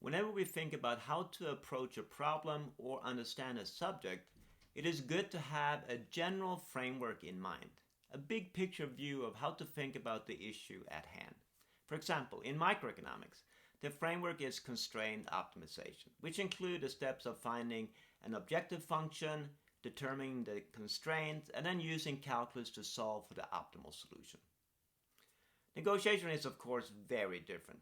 Whenever we think about how to approach a problem or understand a subject, it is good to have a general framework in mind, a big picture view of how to think about the issue at hand. For example, in microeconomics, the framework is constraint optimization, which include the steps of finding an objective function, determining the constraints, and then using calculus to solve for the optimal solution. Negotiation is, of course, very different.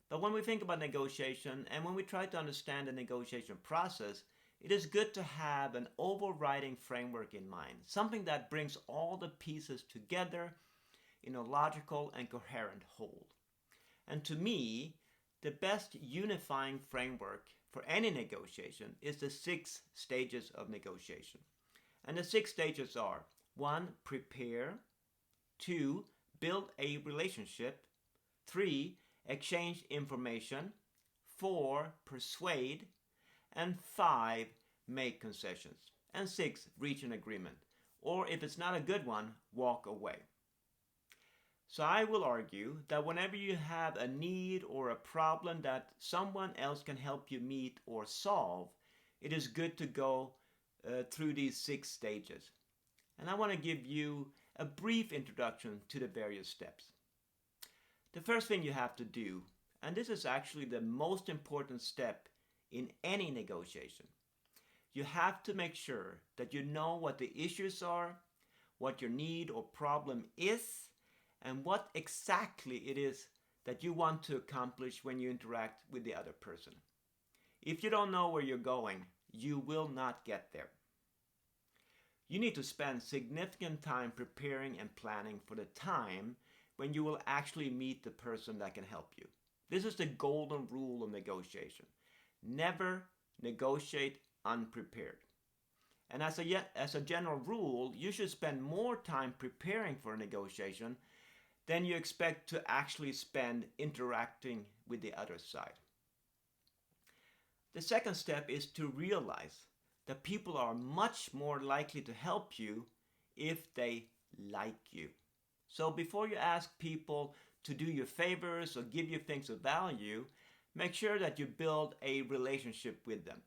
But when we think about negotiation and when we try to understand the negotiation process, it is good to have an overriding framework in mind, something that brings all the pieces together in a logical and coherent whole. And to me, the best unifying framework for any negotiation is the 6 stages of negotiation. And the 6 stages are 1. Prepare, 2. Build a relationship, 3. Exchange information, 4. Persuade, and 5. Make concessions, and 6. Reach an agreement, or if it's not a good one, walk away. So I will argue that whenever you have a need or a problem that someone else can help you meet or solve, it is good to go through these 6 stages. And I want to give you a brief introduction to the various steps. The first thing you have to do, and this is actually the most important step in any negotiation, you have to make sure that you know what the issues are, what your need or problem is, and what exactly it is that you want to accomplish when you interact with the other person. If you don't know where you're going, you will not get there. You need to spend significant time preparing and planning for the time when you will actually meet the person that can help you. This is the golden rule of negotiation. Never negotiate unprepared. And as a general rule, you should spend more time preparing for a negotiation than you expect to actually spend interacting with the other side. The second step is to realize that people are much more likely to help you if they like you. So before you ask people to do you favors or give you things of value, make sure that you build a relationship with them.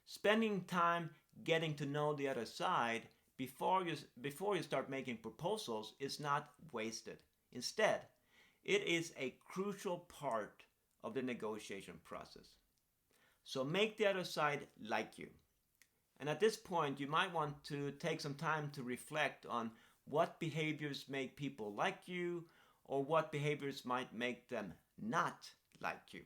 Spending time getting to know the other side before you start making proposals is not wasted. Instead, it is a crucial part of the negotiation process. So make the other side like you. And at this point, you might want to take some time to reflect on what behaviors make people like you or what behaviors might make them not like you.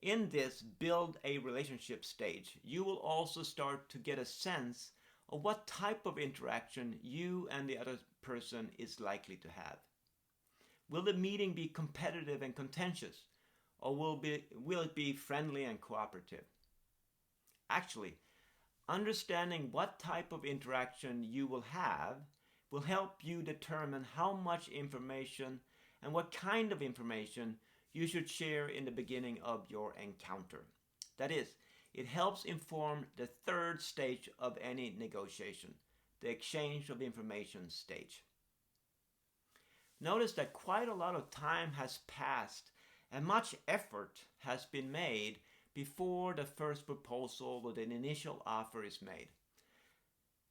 In this build a relationship stage, you will also start to get a sense of what type of interaction you and the other person is likely to have. Will the meeting be competitive and contentious, or will it be friendly and cooperative? Actually, understanding what type of interaction you will have will help you determine how much information and what kind of information you should share in the beginning of your encounter. That is, it helps inform the 3rd stage of any negotiation, the exchange of information stage. Notice that quite a lot of time has passed and much effort has been made before the first proposal or the initial offer is made.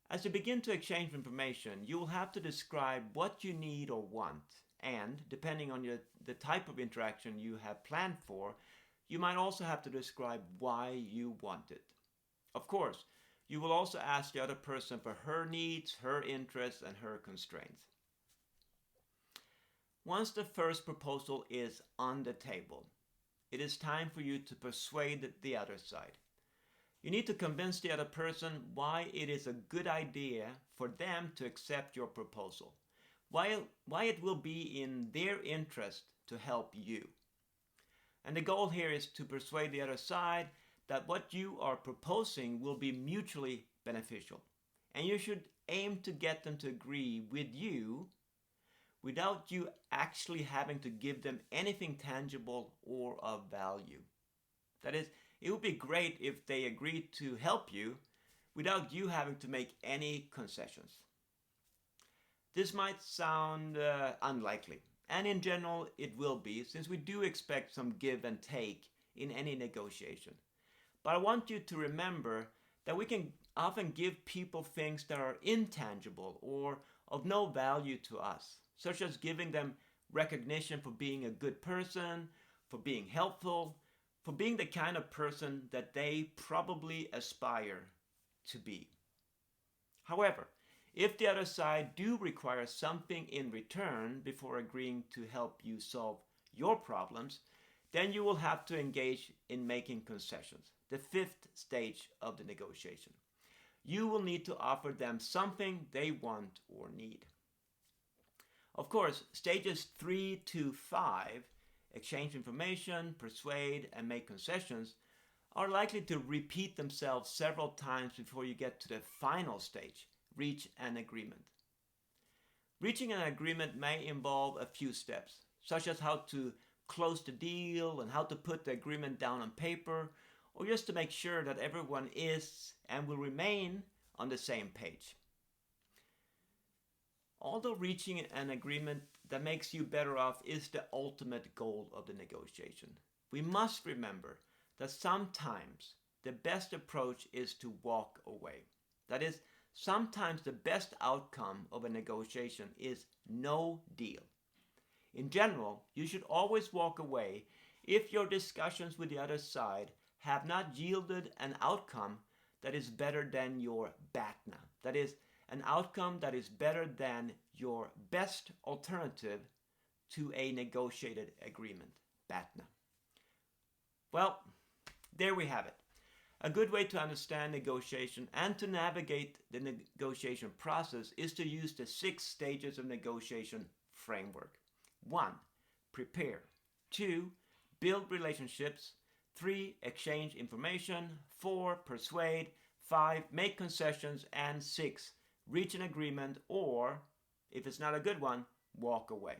As you begin to exchange information, you will have to describe what you need or want, and depending on the type of interaction you have planned for, you might also have to describe why you want it. Of course, you will also ask the other person for her needs, her interests, and her constraints. Once the first proposal is on the table, it is time for you to persuade the other side. You need to convince the other person why it is a good idea for them to accept your proposal, why it will be in their interest to help you. And the goal here is to persuade the other side that what you are proposing will be mutually beneficial. And you should aim to get them to agree with you without you actually having to give them anything tangible or of value. That is, it would be great if they agreed to help you without you having to make any concessions. This might sound unlikely, and in general it will be, since we do expect some give and take in any negotiation. But I want you to remember that we can often give people things that are intangible or of no value to us, such as giving them recognition for being a good person, for being helpful, for being the kind of person that they probably aspire to be. However, if the other side do require something in return before agreeing to help you solve your problems, then you will have to engage in making concessions, the fifth stage of the negotiation. You will need to offer them something they want or need. Of course, stages 3 to 5, exchange information, persuade, and make concessions, are likely to repeat themselves several times before you get to the final stage, reach an agreement. Reaching an agreement may involve a few steps, such as how to close the deal and how to put the agreement down on paper, or just to make sure that everyone is and will remain on the same page. Although reaching an agreement that makes you better off is the ultimate goal of the negotiation, we must remember that sometimes the best approach is to walk away. That is, sometimes the best outcome of a negotiation is no deal. In general, you should always walk away if your discussions with the other side have not yielded an outcome that is better than your BATNA. That is, an outcome that is better than your best alternative to a negotiated agreement, BATNA. Well, there we have it. A good way to understand negotiation and to navigate the negotiation process is to use the 6 stages of negotiation framework. 1. Prepare. 2. Build relationships. 3. Exchange information. 4. Persuade. 5. Make concessions. And 6. Reach an agreement, or, if it's not a good one, walk away.